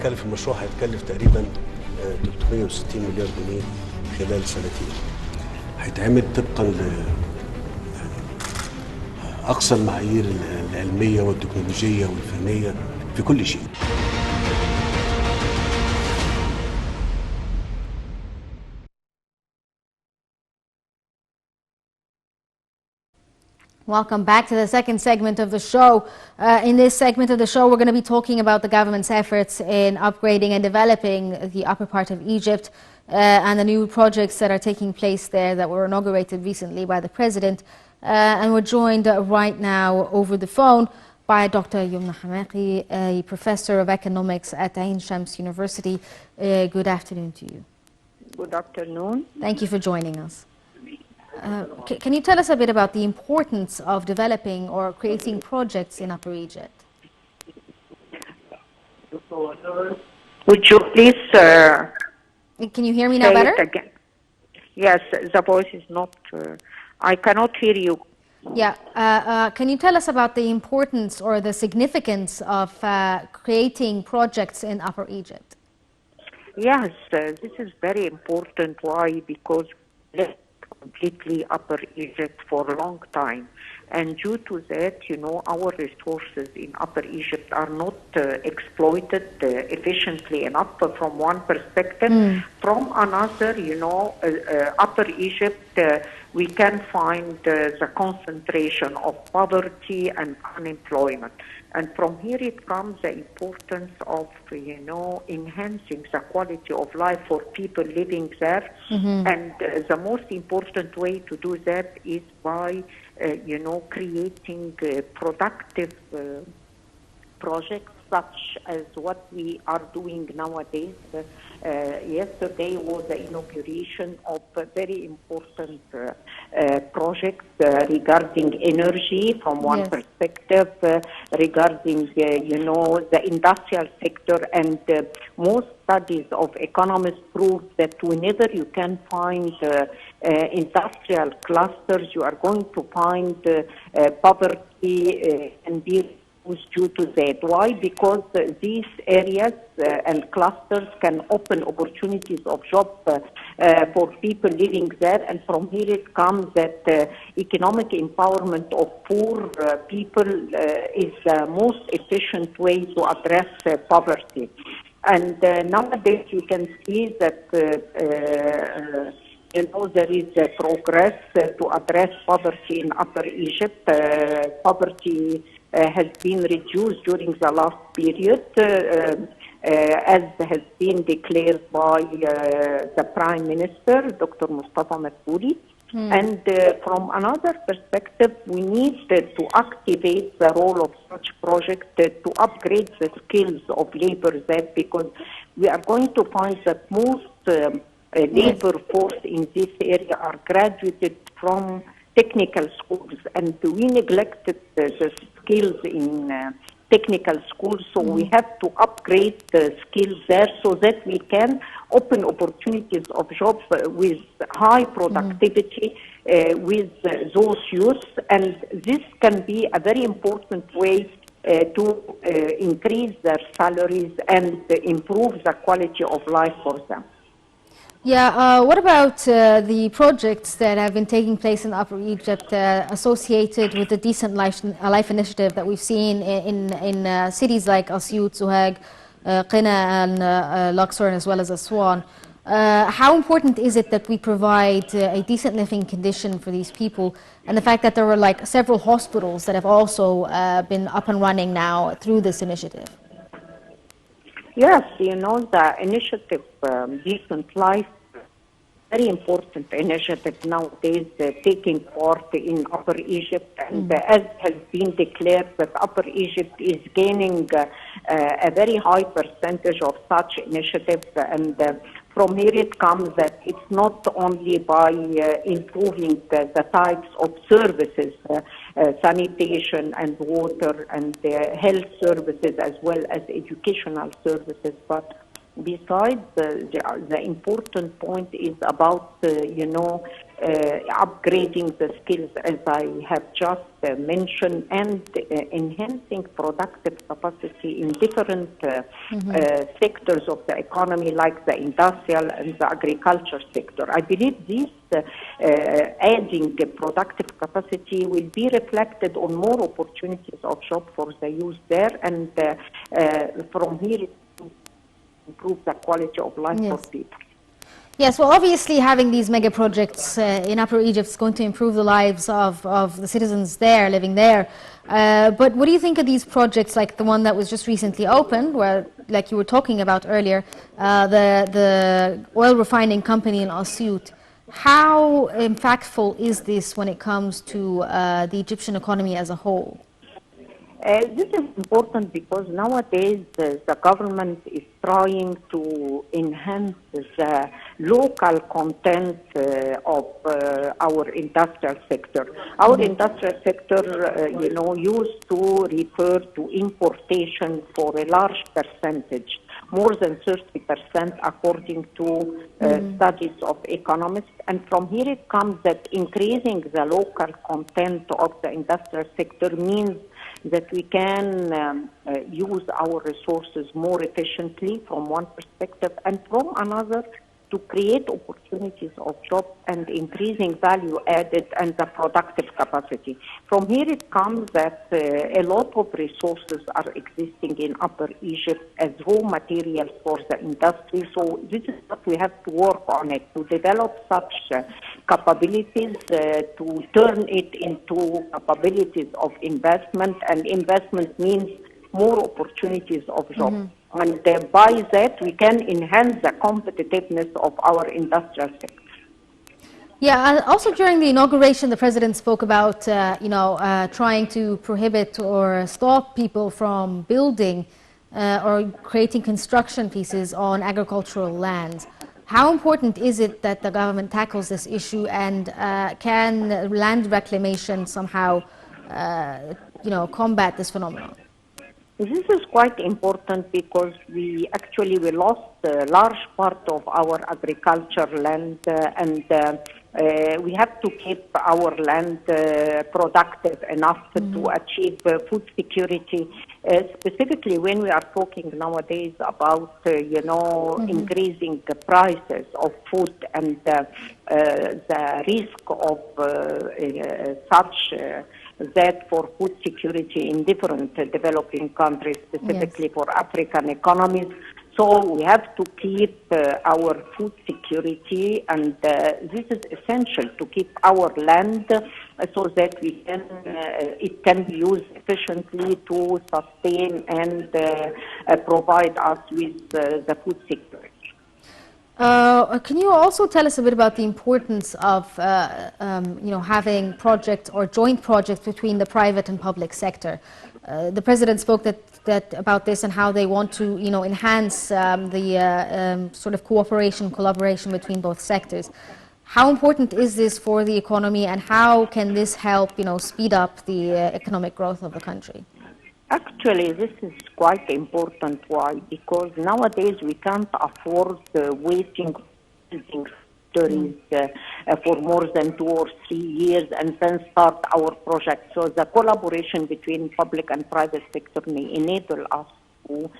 هيتكلف المشروع هيتكلف تقريبا 360 مليار جنيه خلال سنتين. هيتعمل طبقا لأقصى المعايير العلمية والتكنولوجية والفنية في كل شيء. Welcome back to the second segment of the show. In this segment of the show, we're going to be talking about the government's efforts in upgrading and developing the upper part of Egypt and the new projects that are taking place there that were inaugurated recently by the president. And we're joined right now over the phone by Dr. Youmn Hamaki, a professor of economics at Ain Shams University. Good afternoon to you. Good afternoon. Thank you for joining us. Can you tell us a bit about the importance of developing or creating projects in Upper Egypt? Would you please Can you hear me now better? it again? Yes, the voice is not, I cannot hear you. Yeah, can you tell us about the importance or the significance of creating projects in Upper Egypt? Yes, this is very important. Why? Because completely Upper Egypt for a long time. And due to that, our resources in Upper Egypt are not exploited efficiently enough from one perspective. From another, Upper Egypt, we can find the concentration of poverty and unemployment. And from here it comes the importance of, enhancing the quality of life for people living there. And the most important way to do that is by, creating productive projects such as what we are doing nowadays. Yesterday was the inauguration of a very important project regarding energy from one perspective, regarding, the industrial sector, and most studies of economists prove that whenever you can find industrial clusters, you are going to find poverty and due to that. Why? Because these areas and clusters can open opportunities of job for people living there, and from here it comes that economic empowerment of poor people is the most efficient way to address poverty. And nowadays you can see that there is progress to address poverty in Upper Egypt. Poverty has been reduced during the last period, as has been declared by the Prime Minister, Dr. Mustafa Madbouli. And from another perspective, we need to activate the role of such projects to upgrade the skills of labor there, because we are going to find that most labor force in this area are graduated from technical schools, and we neglected the skills in technical schools, so we have to upgrade the skills there so that we can open opportunities of jobs with high productivity with those youth, and this can be a very important way to increase their salaries and improve the quality of life for them. Yeah, what about the projects that have been taking place in Upper Egypt associated with the Decent Life Initiative that we've seen in cities like Asyut, Suhag, Qina and Luxor, as well as Aswan? How important is it that we provide a decent living condition for these people, and the fact that there were several hospitals that have also been up and running now through this initiative? Yes, the initiative Decent Life, very important initiative nowadays taking part in Upper Egypt, and as has been declared that Upper Egypt is gaining a very high percentage of such initiatives, and from here it comes that it's not only by improving the types of services, sanitation and water and health services as well as educational services, but Besides, the important point is about, upgrading the skills, as I have just mentioned, and enhancing productive capacity in different sectors of the economy, like the industrial and the agriculture sector. I believe this adding productive capacity will be reflected on more opportunities of job for the youth there, and from here it improve the quality of life for people. Yes, well, obviously having these mega projects in Upper Egypt is going to improve the lives of the citizens there, living there. But what do you think of these projects, like the one that was just recently opened, where, like you were talking about earlier, the oil refining company in Asyut? How impactful is this when it comes to the Egyptian economy as a whole? This is important because nowadays the government is trying to enhance the local content of our industrial sector. Our industrial sector, used to refer to importation for a large percentage, more than 30% according to studies of economists. And from here it comes that increasing the local content of the industrial sector means that we can use our resources more efficiently from one perspective, and from another to create opportunities of jobs and increasing value added and the productive capacity. From here it comes that a lot of resources are existing in Upper Egypt as raw materials for the industry. So this is what we have to work on it, to develop such capabilities, to turn it into capabilities of investment, and investment means more opportunities of jobs. And by that, we can enhance the competitiveness of our industrial sector. Yeah, also during the inauguration, the president spoke about, trying to prohibit or stop people from building or creating construction pieces on agricultural land. How important is it that the government tackles this issue, and can land reclamation somehow, combat this phenomenon? This is quite important because we lost a large part of our agriculture land, and we have to keep our land productive enough to achieve food security, specifically when we are talking nowadays about, increasing the prices of food and the risk of such that for food security in different developing countries, specifically for African economies. So we have to keep our food security, and this is essential to keep our land so that we can it can be used efficiently to sustain and provide us with the food security. Can you also tell us a bit about the importance of having projects or joint projects between the private and public sector? The president spoke about this and how they want to enhance the sort of collaboration between both sectors. How important is this for the economy, and how can this help speed up the economic growth of the country? Actually, this is quite important. Why? Because nowadays we can't afford waiting for more than 2 or 3 years and then start our project. So the collaboration between public and private sector may enable us to,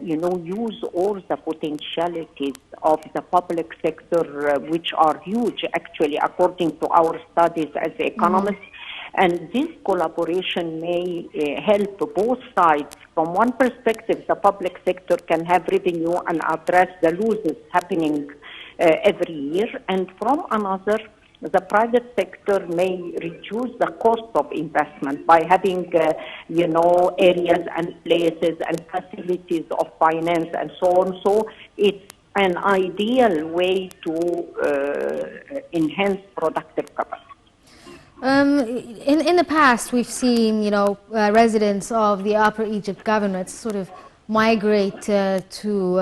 use all the potentialities of the public sector, which are huge, actually, according to our studies as economists. And this collaboration may help both sides. From one perspective, the public sector can have revenue and address the losses happening every year. And from another, the private sector may reduce the cost of investment by having, areas and places and facilities of finance and so on. So it's an ideal way to enhance productive capacity. In the past, we've seen, residents of the Upper Egypt governorates sort of migrate to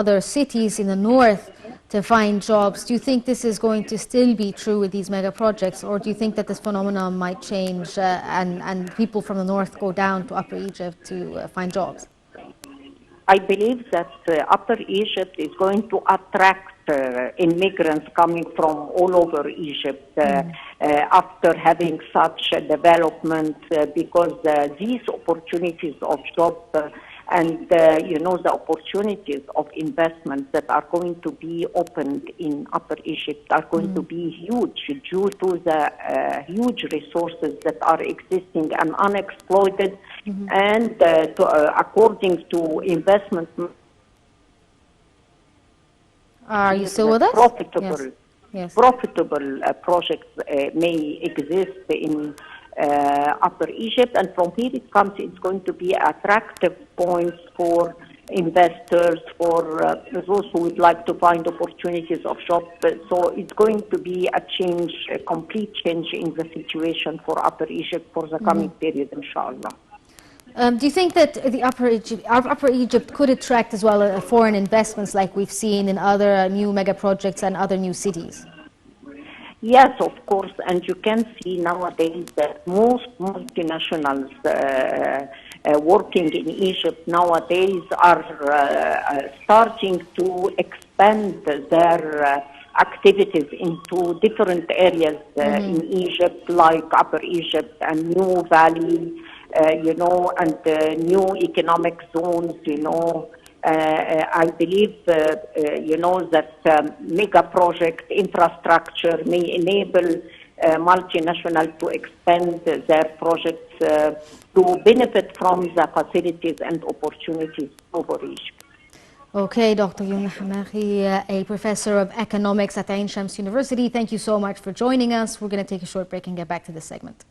other cities in the north to find jobs. Do you think this is going to still be true with these mega projects, or do you think that this phenomenon might change and people from the north go down to Upper Egypt to find jobs? I believe that Upper Egypt is going to attract immigrants coming from all over Egypt after having such a development because these opportunities of job and the opportunities of investment that are going to be opened in Upper Egypt are going to be huge due to the huge resources that are existing and unexploited, and according to investment. Are you still with us? Profitable, yes. profitable projects may exist in Upper Egypt, and from here it comes, it's going to be attractive points for investors, for those who would like to find opportunities of job. So it's going to be a change, a complete change in the situation for Upper Egypt for the coming period, inshallah. Do you think that the Upper Egypt could attract as well foreign investments like we've seen in other new mega projects and other new cities? Yes, of course, and you can see nowadays that most multinationals working in Egypt nowadays are starting to expand their activities into different areas in Egypt, like Upper Egypt and New Valley, and new economic zones, I believe, that mega project infrastructure may enable multinationals to expand their projects to benefit from the facilities and opportunities over Egypt. Okay, Dr. Youmn Hamaki, a professor of economics at Ain Shams University, thank you so much for joining us. We're going to take a short break and get back to this segment.